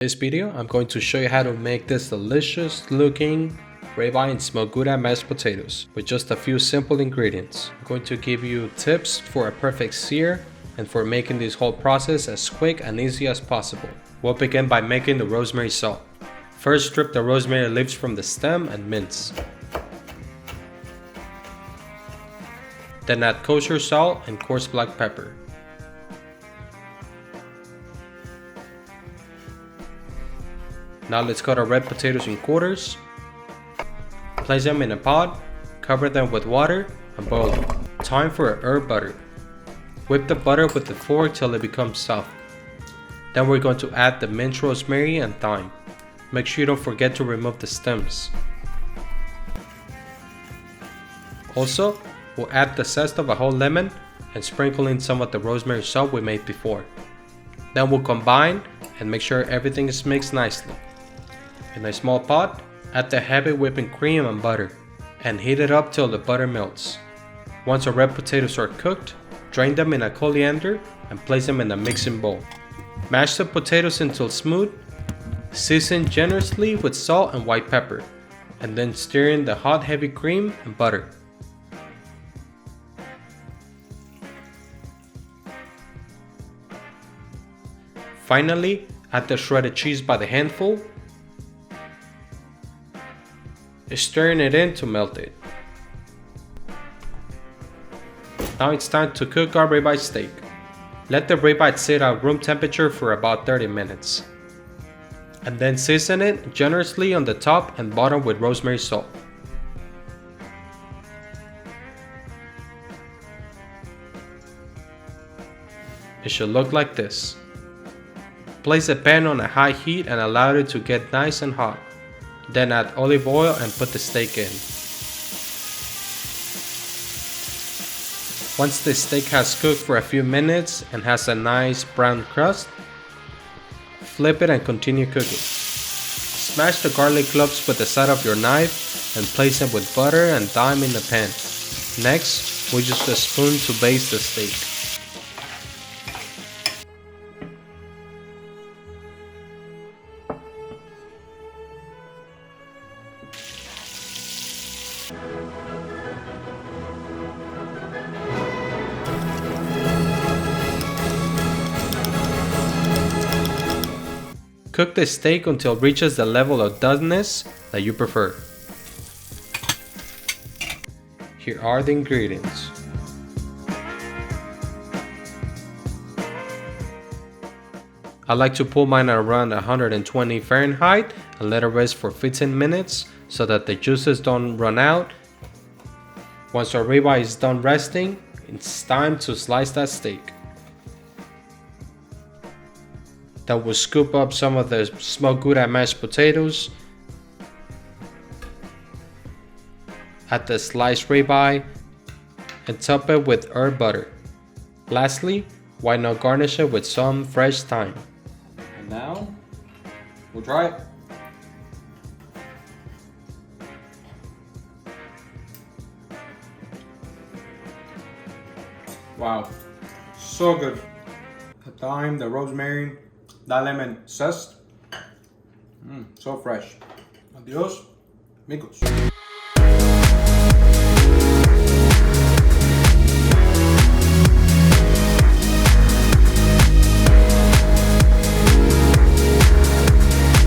In this video, I'm going to show you how to make this delicious looking ribeye and smoked Gouda mashed potatoes with just a few simple ingredients. I'm going to give you tips for a perfect sear and for making this whole process as quick and easy as possible. We'll begin by making the rosemary salt. First, strip the rosemary leaves from the stem and mince. Then add kosher salt and coarse black pepper. Now let's cut our red potatoes in quarters. Place them in a pot, cover them with water, and boil them. Time for a herb butter. Whip the butter with the fork till it becomes soft. Then we're going to add the minced rosemary and thyme. Make sure you don't forget to remove the stems. Also, we'll add the zest of a whole lemon and sprinkle in some of the rosemary salt we made before. Then we'll combine and make sure everything is mixed nicely. In a small pot, add the heavy whipping cream and butter and heat it up till the butter melts. Once our red potatoes are cooked, drain them in a colander and place them in a mixing bowl. Mash the potatoes until smooth, season generously with salt and white pepper, and then stir in the hot heavy cream and butter. Finally, add the shredded cheese by the handful, stirring it in to melt it. Now it's time to cook our ribeye steak. Let the ribeye sit at room temperature for about 30 minutes. And then season it generously on the top and bottom with rosemary salt. It should look like this. Place a pan on a high heat and allow it to get nice and hot. Then add olive oil and put the steak in. Once the steak has cooked for a few minutes and has a nice brown crust, flip it and continue cooking. Smash the garlic cloves with the side of your knife and place them with butter and thyme in the pan. Next, we use a spoon to baste the steak. Cook the steak until it reaches the level of doneness that you prefer. Here are the ingredients. I like to pull mine at around 120 Fahrenheit and let it rest for 15 minutes so that the juices don't run out. Once our ribeye is done resting, it's time to slice that steak. Then we'll scoop up some of the smoked Gouda mashed potatoes, add the sliced ribeye, and top it with herb butter. Lastly, why not garnish it with some fresh thyme. And now, we'll try it. Wow, so good. The thyme, the rosemary, that lemon zest, so fresh. Adios, amigos.